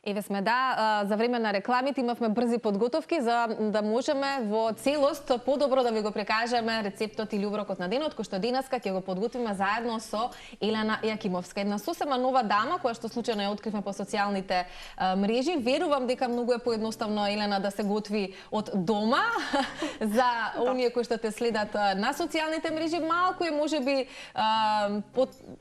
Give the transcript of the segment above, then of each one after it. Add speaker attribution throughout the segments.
Speaker 1: Еве сме за време на рекламите имавме брзи подготовки за да можеме во целост подобро да ви го прекажеме рецептот или оброкот на денот кој што денеска ќе го подготвиме заедно со Елена Јакимовска, една сосема нова дама која што случајно ја откривме по социјалните мрежи. Верувам дека многу е поедноставно Елена да се готви од дома за оние кои што те следат на социјалните мрежи. Малку е можеби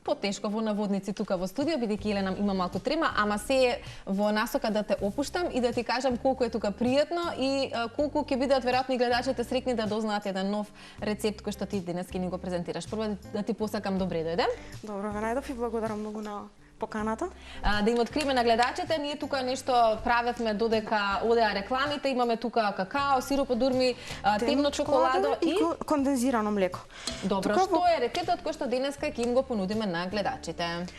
Speaker 1: потешко во наводници тука во студио бидејќи Елена има малку трема, ама се во насока да те опуштам и да ти кажам колку е тука пријатно и колку ќе бидат веројатно и гледачите среќни да дознаат еден нов рецепт кој што ти денес ќе ни го презентираш. Прво да ти посакам добре дојде.
Speaker 2: Добро, ве најдов и благодарам многу на поканата.
Speaker 1: Да им откриеме на гледачите, ние тука нешто правевме додека одеа рекламите, имаме тука какао, сироп од дурми, темно чоколадо
Speaker 2: и кондензирано млеко.
Speaker 1: Добро, тука што е рецептот кој што денеска ќе им го понудиме на гледачите?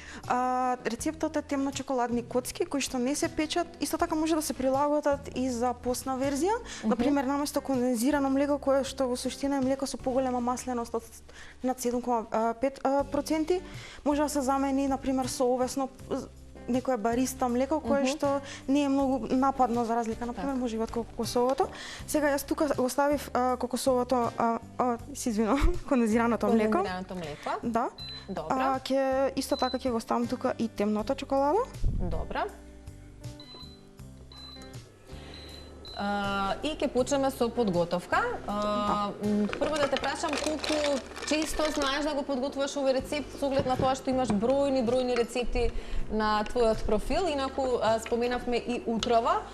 Speaker 2: Рецептот е темно чоколадни коцки кои што не се печат, исто така може да се прилагодат и за постна верзија. Например, наместо кондензирано млеко кое што во суштина е млеко со поголема масленост од над 7,5%, може да се замени например со овесно некое бариста млеко кое што не е многу нападно за разлика например може и од кокосовото. Сега јас тука го ставив кокосовото, се извинувам, кондензираното млеко.
Speaker 1: Кондензираното млеко.
Speaker 2: Да.
Speaker 1: Добро.
Speaker 2: Ќе исто така ќе го ставам тука и темната чоколада.
Speaker 1: Добро. И ќе почнеме со подготовка. Прво да те прашам колку често знаеш да го подготвуваш овој рецепт со оглед на тоа што имаш бројни рецепти на твојот профил. Инаку споменавме и утрова,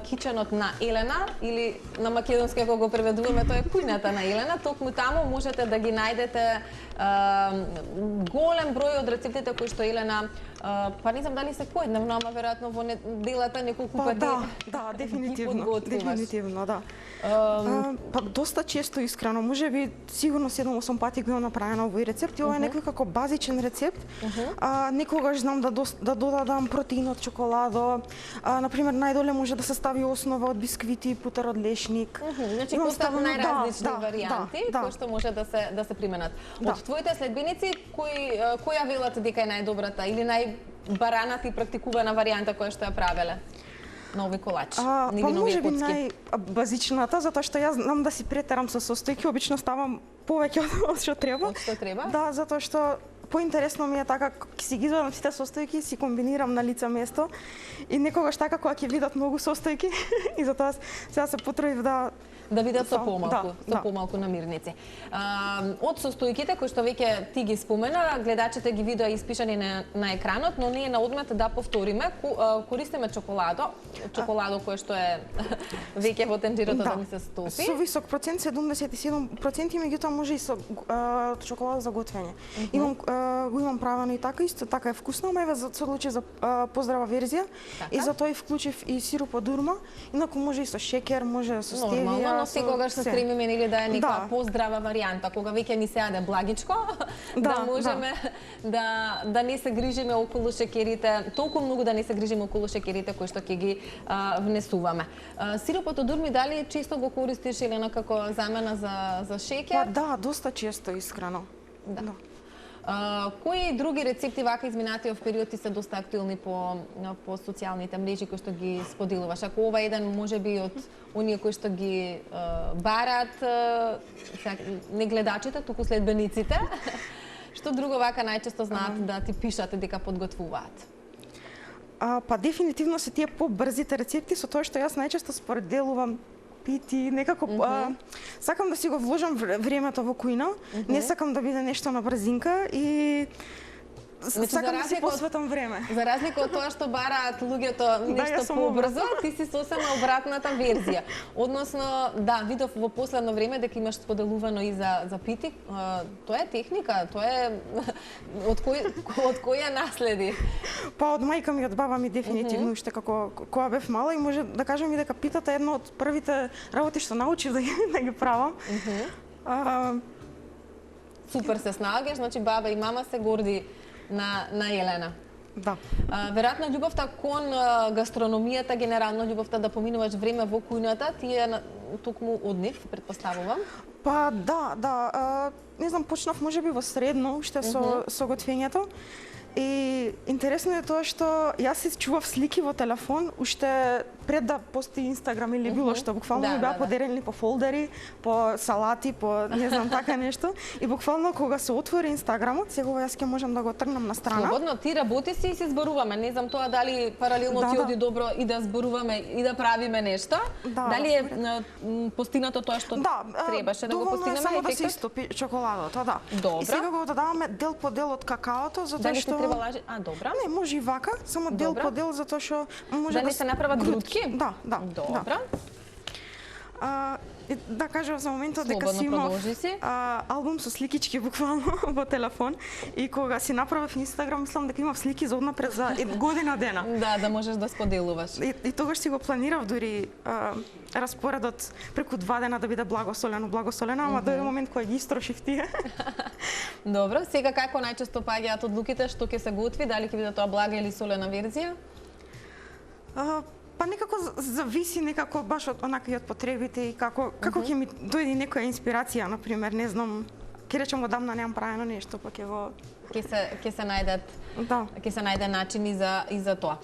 Speaker 1: киченот на Елена или на македонски ако го преведуваме тоа е кујната на Елена. Токму таму можете да ги најдете голем број од рецептите кои што Елена па не знам дали се поедневно, ама веројатно во неделата неколку пати.
Speaker 2: Да, дефинитивно, да. Па доста често искрено, можеби сигурно 7-8 пати го направено овој рецепт и ова е некој како базичен рецепт. Некогаш знам да додадам протеин од чоколадо, например најдоле може да се стави основа од бисквити, путер од лешник.
Speaker 1: Значи поставам најразлични варијанти кои што може да се применат. Од твоите следбеници која велат дека е најдобрата или најбараната и практикувана варијанта која што ја правеле на овој колач?
Speaker 2: Па можеби најбазичната, затоа што јас знам да си претерам со состојки, обично ставам повеќе од што треба.
Speaker 1: Од што треба?
Speaker 2: Да, затоа што поинтересно ми е така, си ги извадам сите состојки, си комбинирам на лице место и некогаш така кога ќе видат многу состојки и затоа сега се потрудив
Speaker 1: да видат со помалку намирници. Од состојките кои што веќе ти ги спомена, гледачите ги видоа испишани на екранот, но ние на одмет да повториме, користиме чоколадо кое што е веќе во тенџерото да ни се стопи.
Speaker 2: Со висок процент, 77%, меѓутоа може и со чоколада за готвење. Го имам правено и така, исто така е вкусно, ама еве се одлучи за поздрава верзија и затоа и вклучив и сироп од дурма, инаку може и со шеќер, може со стевија.
Speaker 1: Но секогаш се стремиме нели да е нека поздрава варијанта, кога веќе ни се јаде благичко, да можеме да не се грижиме околу шеќерите, толку многу да не се грижиме околу шеќерите кои што ќе ги внесуваме. Сиропот од дурми дали често го користиш Елена како замена за шеќер?
Speaker 2: Па да, доста често искрено.
Speaker 1: Да. Кои други рецепти вака изминатиот период се доста актуелни по социјалните мрежи кои што ги споделуваш? Ако ова еден можеби од оние кои што ги барат не гледачите, туку следбениците, што друго вака најчесто знаат да ти пишат дека подготвуваат?
Speaker 2: Па дефинитивно се тие побрзите рецепти со тоа што јас најчесто споделувам и некако сакам да си го вложам времето во кујна, не сакам да биде нешто на брзинка и сакам да си посветам време.
Speaker 1: За разлика од тоа што бараат луѓето нешто побрзо, ти си сосема обратната верзија. Односно, да, видов во последно време дека имаш споделувано и за пити, тоа е техника, тоа е од кој ја наследи?
Speaker 2: Па од мајка ми, од баба ми дефинитивно уште кога бев мала и може да кажам и дека питата е една од првите работи што научив да ги правам.
Speaker 1: Супер се снаоѓаш, значи баба и мама се горди на Елена.
Speaker 2: Да.
Speaker 1: Веројатно љубовта кон гастрономијата, генерално љубовта да поминуваш време во кујната, ти е токму од нив, претпоставувам?
Speaker 2: Па да, не знам, почнав можеби во средно уште со готвењето И интересно е тоа што јас си чував слики во телефон уште пред да постои Инстаграм или било што, буквално ми беа поделени по фолдери, по салати, по не знам така нешто. И буквално кога се отвори Инстаграмот, секогаш јас ќе можам да го тргнам на страна.
Speaker 1: Слободно, ти работи си и си зборуваме. Не знам тоа дали паралелно ти оди добро и да зборуваме и да правиме нешто. Дали е постигнато тоа што требаше да го постигнеме?
Speaker 2: Само да се истопи чоколадата, да.
Speaker 1: Добро.
Speaker 2: И сега го додаваме дел по дел од какаото, затоа што
Speaker 1: добра.
Speaker 2: Не, може и вака, само дел по дел, затоа што може
Speaker 1: да се направат грудки.
Speaker 2: Да.
Speaker 1: Добра.
Speaker 2: Да кажам за моментот дека си имав албум со сликички буквално во телефон и кога си направив Инстаграм, мислам дека имав слики за однапред за година дена.
Speaker 1: Да можеш да споделуваш.
Speaker 2: И тогаш си го планирав дури распоредот преку 2 дена да биде благосолено, ама дојде момент кој ги истрошив тие.
Speaker 1: Добро, сега како најчесто паѓаат одлуките што ќе се готви, дали ќе биде тоа блага или солена верзија?
Speaker 2: Па некако зависи некако баш од онака и од потребите и како ќе ми дојде некоја инспирација, на пример, не знам, ќе речем одамна немам правено нешто, па
Speaker 1: ќе се најдат ќе се најде начин и за тоа.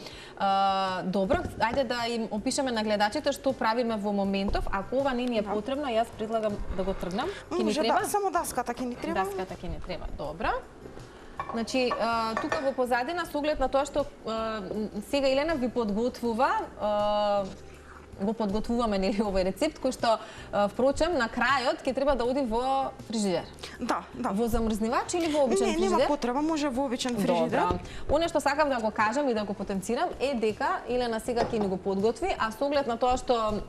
Speaker 1: Добро, ајде да им опишеме на гледачите што правиме во моментов. Ако ова не ни е потребно, јас предлагам да го тргнам. Ќе ни треба?
Speaker 2: Само даската ќе ни треба.
Speaker 1: Даската ќе ни треба. Добро. Значи, тука во позадина, со оглед на тоа што сега Елена ви подготвува, го подготвуваме нели овој рецепт кој што впрочем на крајот ќе треба да оди во фрижидер.
Speaker 2: Да.
Speaker 1: Во замрзнивач или во обичен фрижидер?
Speaker 2: Не, нема потреба, може во обичен фрижидер.
Speaker 1: Добро. Оне што сакам да го кажам и да го потенцирам е дека Елена сега ќе ни го подготви, а со оглед на тоа што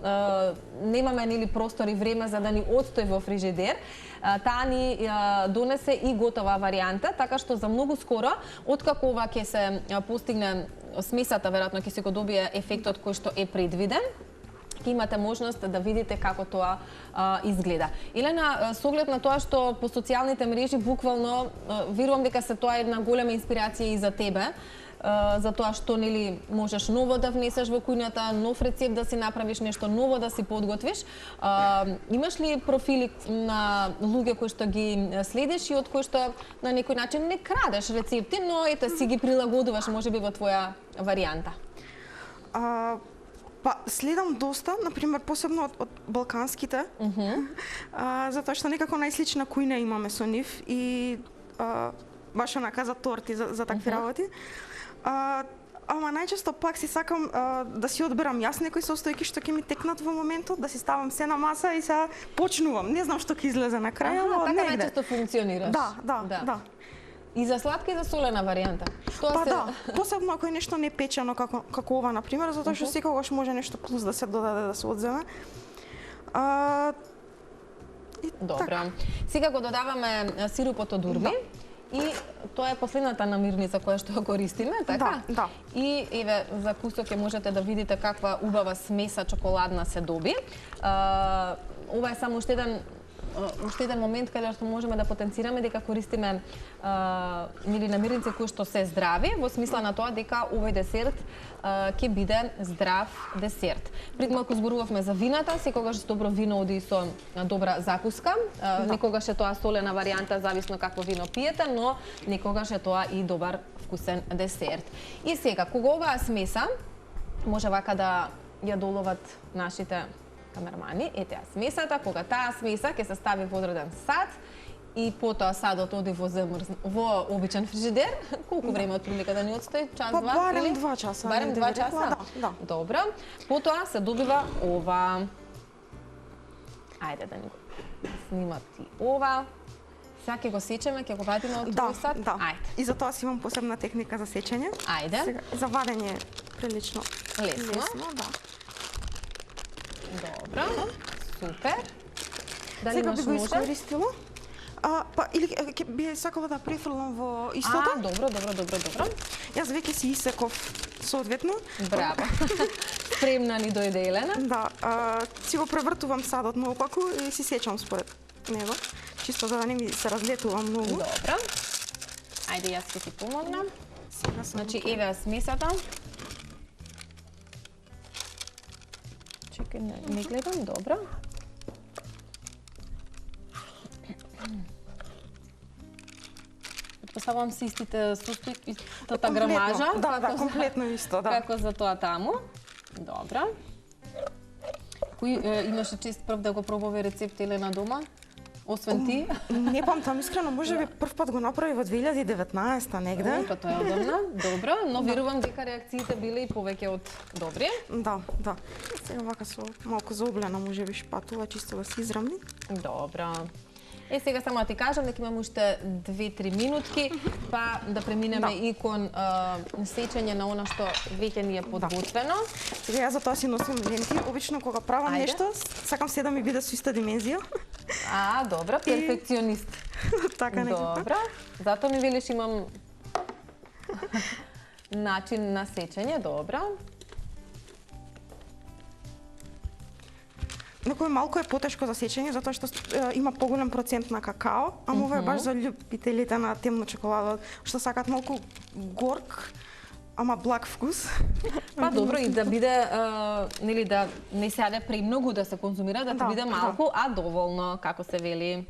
Speaker 1: немаме нели простор и време за да ни одстои во фрижидер, таа ни донесе и готова варијанта, така што за многу скоро, откако ова ќе се постигне смесата, веројатно ќе се го добие ефектот кој што е предвиден, ќе имате можност да видите како тоа изгледа. Елена, со оглед на тоа што по социјалните мрежи буквално верувам дека се тоа една голема инспирација и за тебе, за тоа што нели можеш ново да внесеш во кујната, нов рецепт да си направиш, нешто ново да си подготвиш. Имаш ли профили на луѓе кои што ги следиш и од кои што на некој начин не крадеш рецепти, но ете си ги прилагодуваш можеби во твоја варијанта?
Speaker 2: Па следам доста, например, посебно од балканските, затоа што некако најслична кујна имаме со нив и баш онака за торти, за такви работи. Ама најчесто пак си сакам да си одберам јас некои состојки што ќе ми текнат во моментот, да си ставам се на маса и се почнувам. Не знам што ќе излезе на крај, ама
Speaker 1: така
Speaker 2: негде.
Speaker 1: најчесто функционираш.
Speaker 2: Да.
Speaker 1: И за сладка и за солена варијанта.
Speaker 2: Да, посебно ако е нешто непечено како ова, например, затоа што секогаш може нешто плюс да се додаде, да се одземе.
Speaker 1: Добро. Сега го додаваме сирупот од урби. И тоа е последната намирница која што користиме, така?
Speaker 2: Да.
Speaker 1: И еве за кусок ќе можете да видите каква убава смеса чоколадна се доби. Ова е само уште еден момент каде што можеме да потенцираме дека користиме нели намирници кои што се здрави, во смисла на тоа дека овој десерт ќе биде здрав десерт. Пред малку зборувавме за вината, секогаш добро вино оди со добра закуска. Некогаш е тоа солена варијанта, зависно какво вино пиете, но некогаш е тоа и добар вкусен десерт. И сега, кога оваа смеса, може вака да ја доловат нашите камермани, ете смесата, кога таа смеса ќе се стави во одреден сад и потоа садот оди во обичен фрижидер, колку време отприлика да ни отстои? Час, два?
Speaker 2: Барем 2 часа.
Speaker 1: Барем 2 часа?
Speaker 2: Да.
Speaker 1: Добро. Потоа се добива ова. Ајде да ни го снимат и ова. Сега ќе го сечеме, ќе го вадиме од тој сад?
Speaker 2: Да.
Speaker 1: Ајде.
Speaker 2: И за тоа си имам посебна техника за сечење.
Speaker 1: Ајде.
Speaker 2: Сега, за вадење прилично
Speaker 1: лесно,
Speaker 2: да.
Speaker 1: Добро, супер. Дали
Speaker 2: сега
Speaker 1: имаш
Speaker 2: би го
Speaker 1: ножа?
Speaker 2: искористила. Па или ќе би сакала да префрлам во истото?
Speaker 1: Добро.
Speaker 2: Јас веќе си исеков соодветно.
Speaker 1: Браво. Спремна ни дојде Елена.
Speaker 2: Да, си го превртувам садот наопаку и си сечам според него, чисто за да не ми се разлетува многу.
Speaker 1: Добро. Ајде јас ќе ти помогнам. Значи еве смесата. Чекај, не гледам, добро. Поставувам си истите истата грамажа.
Speaker 2: Да, комплетно исто, да.
Speaker 1: Како за тоа таму. Добра. Кој имаше чест прв да го проба овој рецепт Елена дома? Освен ти?
Speaker 2: Не памтам искрено, можеби прв пат го направи во 2019 негде.
Speaker 1: Па тоа е одамна. Добро, но верувам дека реакциите биле и повеќе од добри.
Speaker 2: Да. Сега вака со малку заоблена, можеби шпатула, чисто да се израмни.
Speaker 1: Добро. Сега само да ти кажам дека имам уште 2-3 минутки, па да преминеме и кон сечење на она што веќе ни е подготвено.
Speaker 2: Сега јас за тоа си носим ленти. Обично кога правам нешто, сакам се да ми биде со иста димензија.
Speaker 1: Добра, перфекционист.
Speaker 2: Така некако.
Speaker 1: Добра. Затоа ми велиш имам начин на сечење, добра.
Speaker 2: Некој малку е потешко за сечење затоа што има поголем процент на какао, ама ова е баш за љубителите на темна чоколада, што сакаат малку горк, ама благ вкус.
Speaker 1: Па добро и да биде, нели да не се јаде премногу да се конзумира, да ти биде малку, а доволно, како се вели.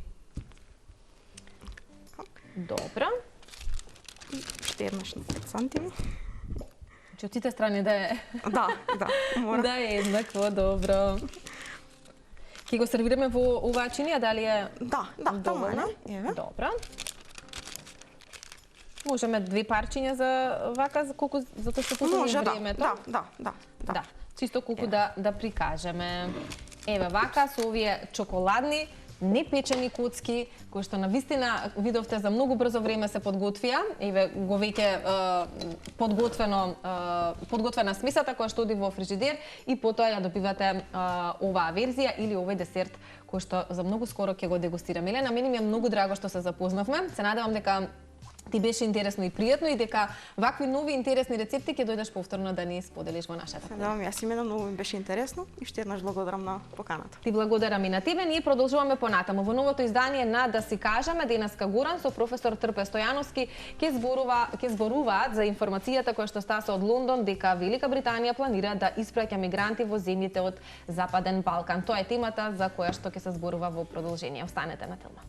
Speaker 1: Добро.
Speaker 2: И уште еднаш на 5 сантими.
Speaker 1: Че од сите страни да е...
Speaker 2: Да, мора.
Speaker 1: Да е еднакво, добро. Ке го сервираме во оваа чинија, дали е
Speaker 2: доволно? Еве.
Speaker 1: Добро. Можеме 2 парчиња за вака, за колку, затоа што тоа е времето.
Speaker 2: Да.
Speaker 1: Чисто колку да прикажеме. Еве вака со овие чоколадни непечени коцки, кои што на вистина видовте за многу брзо време се подготвија. Еве го веќе подготвена смесата која што оди во фрижидер и потоа ја добивате оваа верзија или овој десерт кој што за многу скоро ќе го дегустираме. Елена, мене ми е многу драго што се запознавме. Се надевам дека ти беше интересно и пријатно и дека вакви нови интересни рецепти ќе дојдеш повторно да ни споделиш во нашата куќа.
Speaker 2: Да, јас и мене многу ми беше интересно и уште еднаш благодарам на поканата.
Speaker 1: Ти благодарам и на тебе. Ние продолжуваме понатаму во новото издание на Да си кажеме. Денеска Горан со професор Трпе Стојановски ќе зборуваат за информацијата која што стаса од Лондон дека Велика Британија планира да испраќа мигранти во земјите од Западен Балкан. Тоа е темата за која што ќе се зборува во продолжение. Останете на Телма.